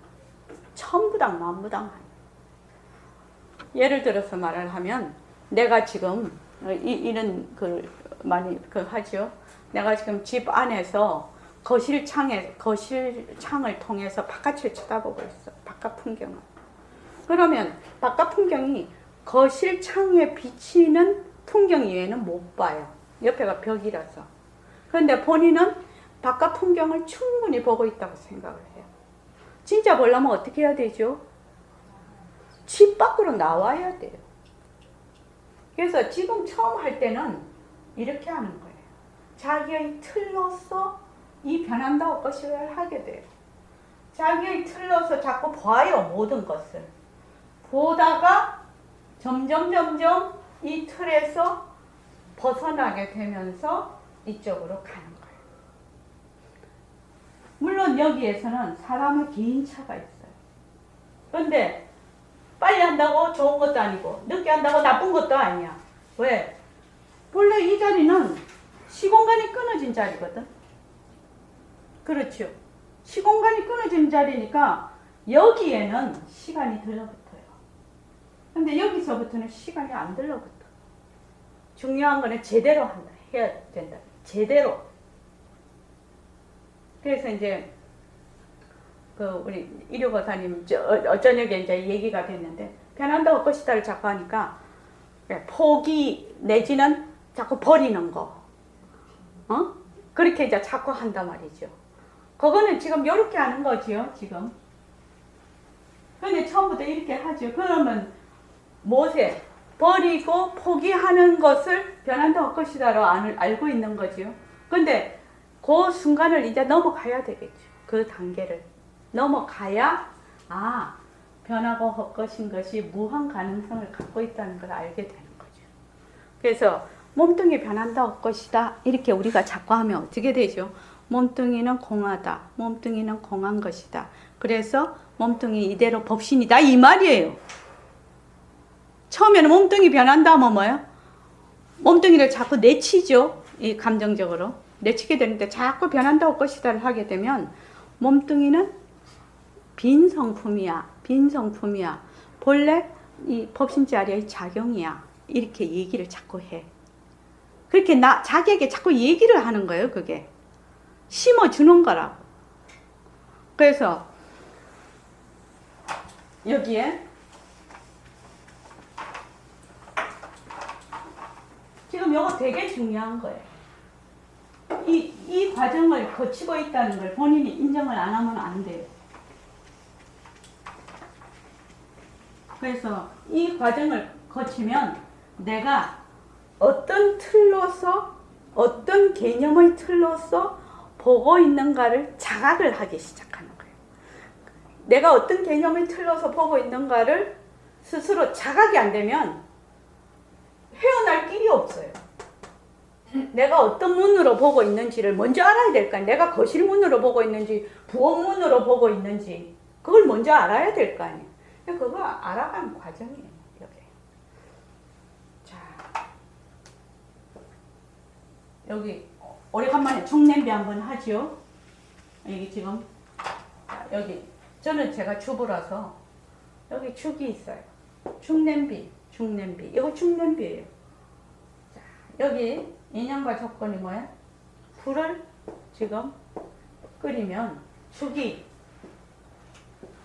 천부당 만부당 아니에요. 예를 들어서 말을 하면 내가 지금 이런 많이 하죠. 내가 지금 집 안에서 거실창을 통해서 바깥을 쳐다보고 있어. 바깥 풍경을. 그러면 바깥 풍경이 거실창에 비치는 풍경 이외에는 못 봐요. 옆에가 벽이라서. 그런데 본인은 바깥 풍경을 충분히 보고 있다고 생각을 해요. 진짜 보려면 어떻게 해야 되죠? 집 밖으로 나와야 돼요. 그래서 지금 처음 할 때는 이렇게 하는 거예요. 자기의 틀로서 이 변한다고 것을 하게 돼요. 자기의 틀로서 자꾸 봐요. 모든 것을. 보다가 점점 이 틀에서 벗어나게 되면서 이쪽으로 가는 거예요. 물론 여기에서는 사람의 개인차가 있어요. 그런데 빨리 한다고 좋은 것도 아니고 늦게 한다고 나쁜 것도 아니야. 왜? 원래 이 자리는 시공간이 끊어진 자리거든. 그렇죠. 시공간이 끊어진 자리니까 여기에는 시간이 들러붙어요. 근데 여기서부터는 시간이 안 들러붙어. 중요한 거는 제대로 해야 된다. 제대로. 그래서 이제 우리 일요고사님 저녁에 이제 얘기가 됐는데 변한다고 것이다를 자꾸 하니까 포기 내지는 자꾸 버리는 거, 그렇게 이제 자꾸 한단 말이죠. 그거는 지금 이렇게 하는 거지요, 지금. 근데 처음부터 이렇게 하죠. 그러면 못해. 버리고 포기하는 것을 변한다고 것이다로 알고 있는 거지요. 근데 그 순간을 이제 넘어가야 되겠죠. 그 단계를 넘어가야 변하고 헛것인 것이 무한 가능성을 갖고 있다는 걸 알게 되는 거죠. 그래서 몸뚱이 변한다 헛것이다 이렇게 우리가 자꾸 하면 어떻게 되죠? 몸뚱이는 공하다. 몸뚱이는 공한 것이다. 그래서 몸뚱이 이대로 법신이다 이 말이에요. 처음에는 몸뚱이 변한다 하면 뭐예요? 몸뚱이를 자꾸 내치죠. 이 감정적으로. 내치게 되는데 자꾸 변한다고 것이다를 하게 되면 몸뚱이는 빈 성품이야. 빈 성품이야. 본래 이 법신자리의 작용이야. 이렇게 얘기를 자꾸 해. 그렇게 자기에게 자꾸 얘기를 하는 거예요. 그게. 심어주는 거라고. 그래서 여기에 지금 이거 되게 중요한 거예요. 이 과정을 거치고 있다는 걸 본인이 인정을 안 하면 안 돼요. 그래서 이 과정을 거치면 내가 어떤 틀로서, 어떤 개념의 틀로서 보고 있는가를 자각을 하기 시작하는 거예요. 내가 어떤 개념의 틀로서 보고 있는가를 스스로 자각이 안 되면 헤어날 길이 없어요. 내가 어떤 문으로 보고 있는지를 먼저 알아야 될 거 아니에요. 내가 거실 문으로 보고 있는지 부엌 문으로 보고 있는지 그걸 먼저 알아야 될 거 아니에요. 그거 알아가는 과정이에요. 여기. 자, 여기 오래간만에 죽냄비 한번 하죠. 여기 지금 여기 저는 제가 주부라서 여기 죽이 있어요. 죽냄비. 이거 죽냄비예요. 자, 여기 인연과 조건이 뭐야? 불을 지금 끓이면 죽이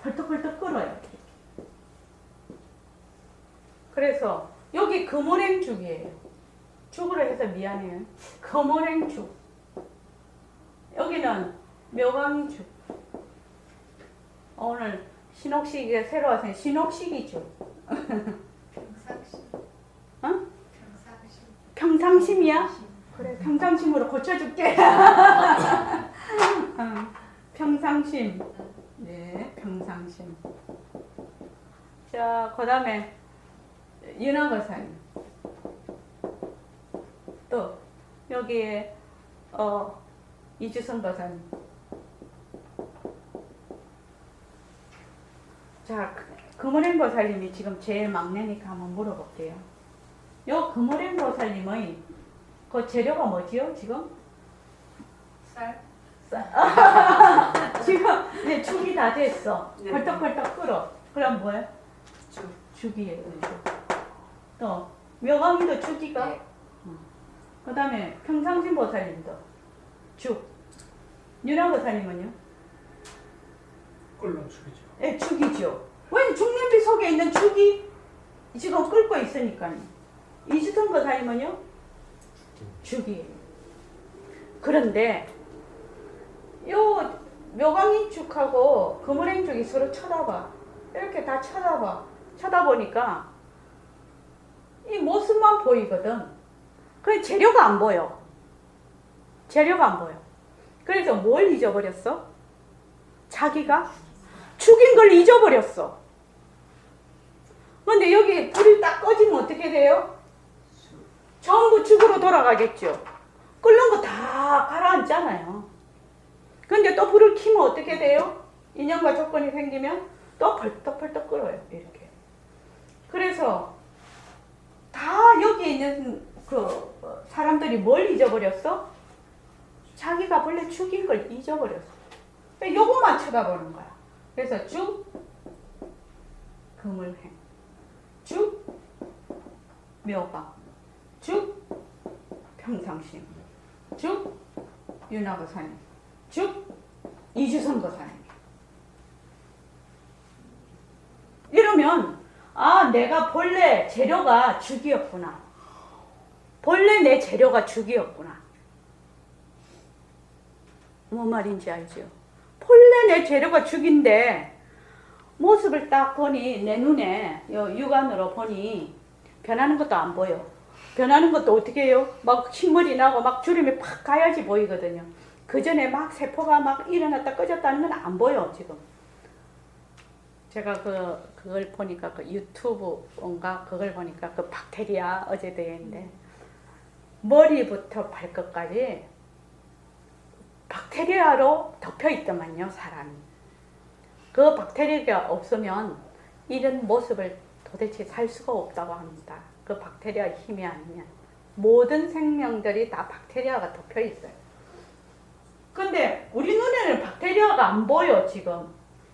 펄떡펄떡 끓어요. 그래서 여기 금오랭죽이에요. 죽으로 해서 미안해요. 금오랭죽. 여기는 묘강죽. 오늘 신옥식이 새로 와서 신옥식이죽. 평상심. 어? 평상심. 평상심이야? 그래, 평상심으로 고쳐줄게. 평상심. 네, 평상심. 자, 그 다음에 윤화거사님. 또 여기에 이주선 거사님. 자, 금오랭 보살님이 지금 제일 막내니까 한번 물어볼게요. 요 금오랭 보살님의 그 재료가 뭐지요, 지금? 쌀? 지금 이제 죽이 다 됐어. 네. 벌떡벌떡 끓어. 그럼 뭐야? 죽. 죽이에요, 죽. 또 묘강이도 죽이가. 네. 그 다음에 평상신 보살님도 죽. 윤화보살님은요? 끓는 죽이죠. 예, 죽이죠. 왜 죽냄비 속에 있는 죽이 지금 끓고 있으니까요. 이주선 보살님은요? 죽이에요. 그런데 요 묘강인 죽하고 그물행 죽이 서로 쳐다봐. 이렇게 다 쳐다봐. 쳐다보니까 이 모습만 보이거든. 그 재료가 안 보여. 재료가 안 보여. 그래서 뭘 잊어버렸어? 자기가 죽인 걸 잊어버렸어. 근데 여기 불이 딱 꺼지면 어떻게 돼요? 전부 죽으로 돌아가겠죠. 끓는 거 다 가라앉잖아요. 근데 또 불을 켜면 어떻게 돼요? 인연과 조건이 생기면 또 벌떡벌떡 끓어요. 이렇게. 그래서 다 여기 있는 그 사람들이 뭘 잊어버렸어? 자기가 원래 죽인 걸 잊어버렸어. 요것만 쳐다보는 거야. 그래서 죽, 그물행, 죽, 묘강, 죽, 평상심, 죽, 윤화보살님, 죽, 이주선 보살님. 이러면 아, 내가 본래 재료가 죽이었구나. 본래 내 재료가 죽이었구나. 뭐 말인지 알죠? 본래 내 재료가 죽인데 모습을 딱 보니 내 눈에 육안으로 보니 변하는 것도 안 보여. 변하는 것도 어떻게 해요? 막 흰머리 나고 막 주름이 팍 가야지 보이거든요. 그 전에 막 세포가 막 일어났다 꺼졌다는 건 안 보여 지금. 제가 그걸 보니까 그 유튜브인가 그걸 보니까 그 박테리아 어제 대회인데 머리부터 발끝까지 박테리아로 덮여 있더만요, 사람이. 그 박테리아가 없으면 이런 모습을 도대체 살 수가 없다고 합니다. 그 박테리아 힘이 아니면. 모든 생명들이 다 박테리아가 덮여 있어요. 근데 우리 눈에는 박테리아가 안 보여, 지금.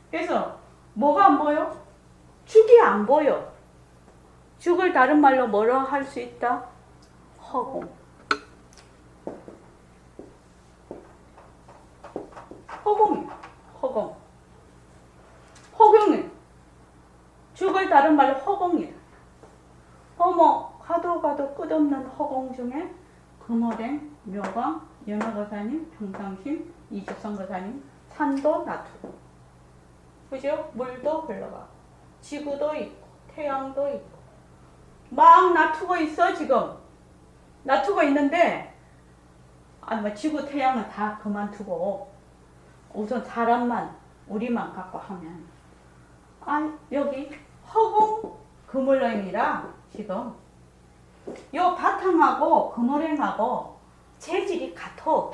그래서 뭐가 안 보여? 죽이 안 보여. 죽을 다른 말로 뭐라 할 수 있다? 허공. 허공이, 허공. 허공이. 죽을 다른 말로 허공이다. 어머, 가도 끝없는 허공 중에 금오랭, 묘강, 윤화보살님, 평상심, 이주선 보살님, 산도 놔두고. 그죠? 물도 흘러가. 지구도 있고, 태양도 있고. 막 놔두고 있어, 지금. 놔두고 있는데, 뭐 지구, 태양은 다 그만두고, 우선 사람만, 우리만 갖고 하면, 여기 허공 그물랭이랑 지금, 요 바탕하고 그물랭하고 재질이 같아.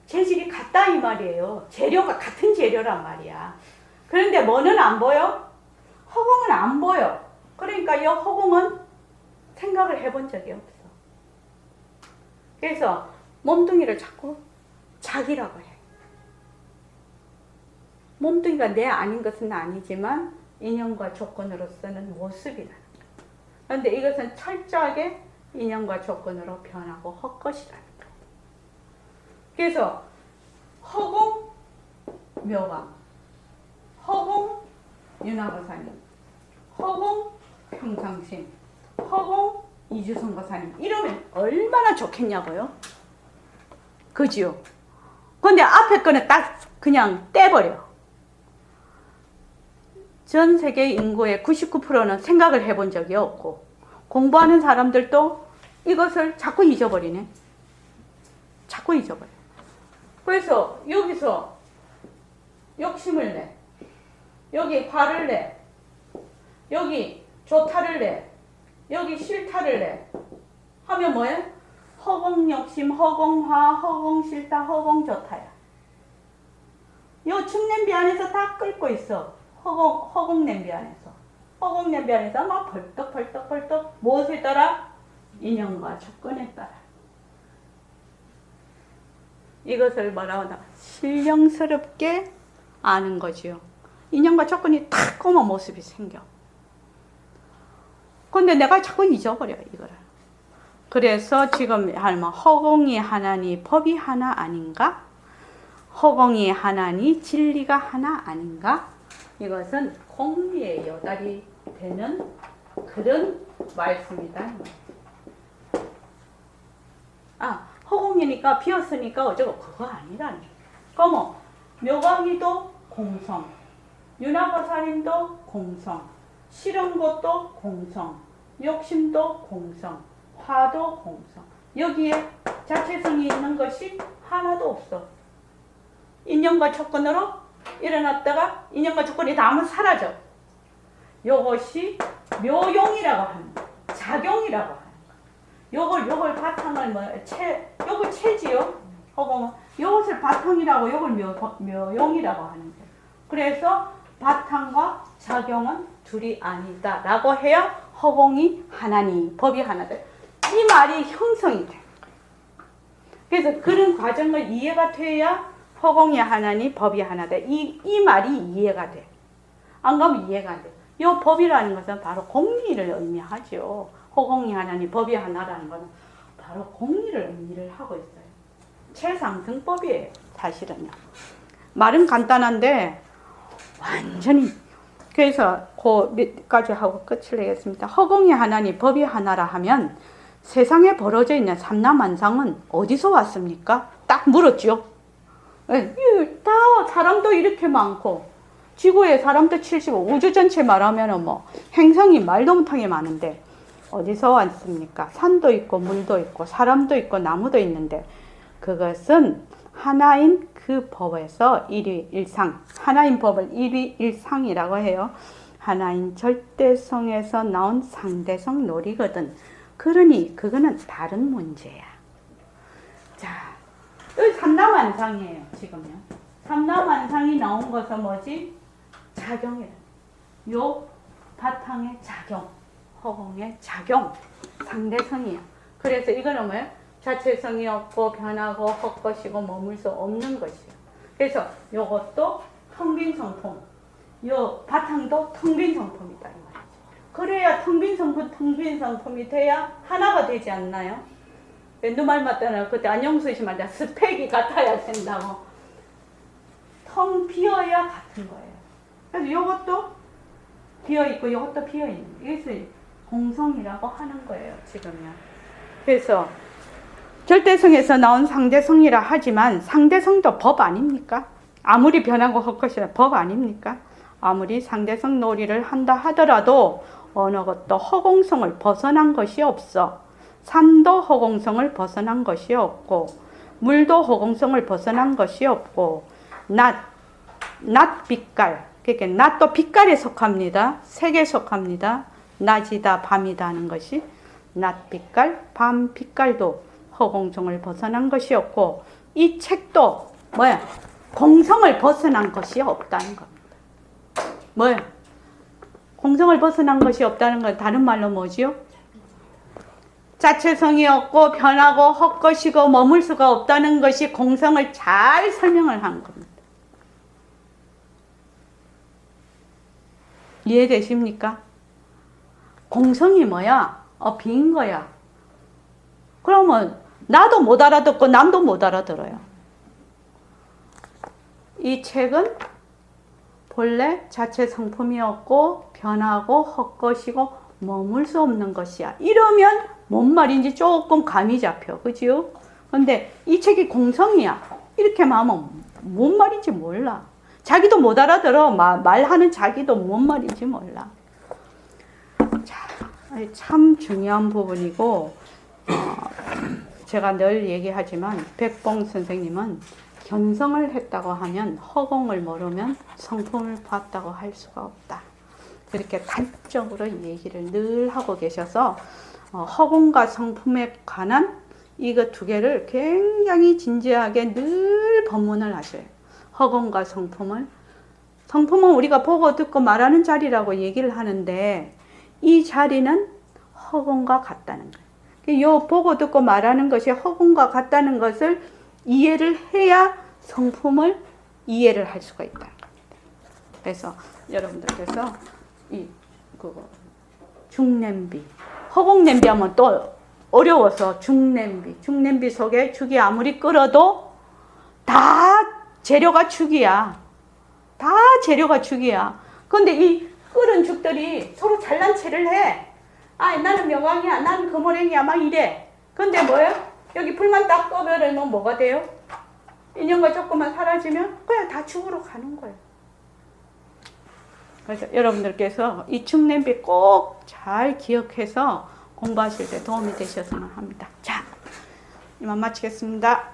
재질이 같다 이 말이에요. 재료가 같은 재료란 말이야. 그런데 뭐는 안 보여? 허공은 안 보여. 그러니까 이 허공은 생각을 해본 적이 없어. 그래서 몸뚱이를 자꾸 자기라고 해. 몸뚱이가 내 아닌 것은 아니지만 인연과 조건으로서는 모습이라는 거야. 그런데 이것은 철저하게 인연과 조건으로 변하고 헛것이라는 거야. 그래서 허공 묘강, 허공 윤화보살님, 허공 평상심, 허공 이주선 보살님 이러면 얼마나 좋겠냐고요? 그지요? 근데 앞에 거는 딱 그냥 떼버려. 전 세계 인구의 99%는 생각을 해본 적이 없고 공부하는 사람들도 이것을 자꾸 잊어버리네. 자꾸 잊어버려. 그래서 여기서 욕심을 내. 여기 화를 내. 여기 좋다를 내. 여기 싫다를 내. 하면 뭐야? 허공 욕심, 허공 화, 허공 싫다, 허공 좋다야. 요 중냄비 안에서 다 끓고 있어. 허공 냄비 안에서. 허공 냄비 안에서 막 벌떡 무엇을 따라? 인연과 조건에 따라. 이것을 뭐라고 하나 신령스럽게 아는 거지요. 인연과 조건이 탁 꼬면 모습이 생겨. 근데 내가 자꾸 잊어버려 이거를. 그래서 지금 할머 허공이 하나니 법이 하나 아닌가? 허공이 하나니 진리가 하나 아닌가? 이것은 공리의 여달이 되는 그런 말씀이다. 허공이니까 비었으니까 어쩌고 그거 아니라니. 그럼 묘광이도 공성, 윤화보살님도 공성, 싫은 것도 공성, 욕심도 공성, 화도 공성. 여기에 자체성이 있는 것이 하나도 없어. 인연과 조건으로 일어났다가 인연과 조건이 다 한번 사라져. 요것이 묘용이라고 하는 거야. 작용이라고 하는 거야. 요걸 바탕을 요걸 체지요. 허공은 요것을 바탕이라고 요걸 묘용이라고 하는 거야. 그래서 바탕과 작용은 둘이 아니다라고 해야 허공이 하나니 법이 하나다. 이 말이 형성이 돼. 그래서 그런 과정을 이해가 돼야 허공이 하나니 법이 하나다. 이 말이 이해가 돼. 안 가면 이해가 안 돼. 이 법이라는 것은 바로 공리를 의미하죠. 허공이 하나니 법이 하나라는 것은 바로 공리를 의미를 하고 있어요. 최상승법이에요. 사실은요. 말은 간단한데 완전히 그래서 그 몇가지 하고 끝을 내겠습니다. 허공이 하나니 법이 하나라 하면 세상에 벌어져 있는 삼라만상은 어디서 왔습니까? 딱 물었죠. 다 사람도 이렇게 많고 지구에 사람도 75, 우주 전체 말하면 뭐 행성이 말도 못하게 많은데 어디서 왔습니까? 산도 있고 물도 있고 사람도 있고 나무도 있는데 그것은 하나인 그 법에서 일위일상, 하나인 법을 일위일상이라고 해요. 하나인 절대성에서 나온 상대성 놀이거든. 그러니 그거는 다른 문제야. 자, 여기 삼라만상이에요. 지금요. 삼라만상이 나온 것은 뭐지? 작용이라. 요 바탕의 작용, 허공의 작용, 상대성이야. 그래서 이거는 뭐예요? 자체성이 없고 변하고 헛것이고 머물 수 없는 것이에요. 그래서 요것도 텅 빈 성품, 요 바탕도 텅 빈 성품이다 이 말이죠. 그래야 텅 빈 성품이 돼야 하나가 되지 않나요? 누말 맞다나 그때 안영수 씨 말자 스펙이 같아야 된다고. 텅 비어야 같은 거예요. 그래서 요것도 비어 있고 요것도 비어 있는. 이것을 공성이라고 하는 거예요 지금요. 그래서 절대성에서 나온 상대성이라 하지만 상대성도 법 아닙니까? 아무리 변하고 헛것이라 법 아닙니까? 아무리 상대성 놀이를 한다 하더라도 어느 것도 허공성을 벗어난 것이 없어. 산도 허공성을 벗어난 것이 없고 물도 허공성을 벗어난 것이 없고 낮 빛깔, 그러니까 낮도 빛깔에 속합니다. 색에 속합니다. 낮이다 밤이다 하는 것이 낮 빛깔, 밤 빛깔도 허공성을 벗어난 것이 없고 이 책도 뭐야? 공성을 벗어난 것이 없다는 겁니다. 뭐야? 공성을 벗어난 것이 없다는 건 다른 말로 뭐지요? 자체성이 없고 변하고 헛것이고 머물 수가 없다는 것이 공성을 잘 설명을 한 겁니다. 이해되십니까? 공성이 뭐야? 빈 거야. 그러면 나도 못 알아듣고 남도 못 알아들어요. 이 책은 본래 자체 성품이 없고 변하고 헛것이고 머물 수 없는 것이야. 이러면 뭔 말인지 조금 감이 잡혀. 그지요? 근데 이 책이 공성이야. 이렇게 말하면 뭔 말인지 몰라. 자기도 못 알아들어. 말하는 자기도 뭔 말인지 몰라. 자, 참 중요한 부분이고 제가 늘 얘기하지만 백봉 선생님은 견성을 했다고 하면 허공을 모르면 성품을 봤다고 할 수가 없다. 그렇게 단적으로 얘기를 늘 하고 계셔서 허공과 성품에 관한 이거 두 개를 굉장히 진지하게 늘 법문을 하셔요. 허공과 성품은 우리가 보고 듣고 말하는 자리라고 얘기를 하는데 이 자리는 허공과 같다는 거예요. 요 보고 듣고 말하는 것이 허공과 같다는 것을 이해를 해야 성품을 이해를 할 수가 있다는 겁니다. 그래서 여러분들께서 이 그거 중냄비, 허공냄비 하면 또 어려워서 중냄비 속에 죽이 아무리 끓어도 다 재료가 죽이야. 다 재료가 죽이야. 근데 이 끓은 죽들이 서로 잘난 체를 해. 아, 나는 명왕이야, 나는 거모랭이야, 막 이래. 근데 뭐예요? 여기 불만 딱 꺼버리면 뭐가 돼요? 인연과 조금만 사라지면 그냥 다 죽으러 가는 거예요. 그래서 여러분들께서 이 중냄비 꼭 잘 기억해서 공부하실 때 도움이 되셨으면 합니다. 자, 이만 마치겠습니다.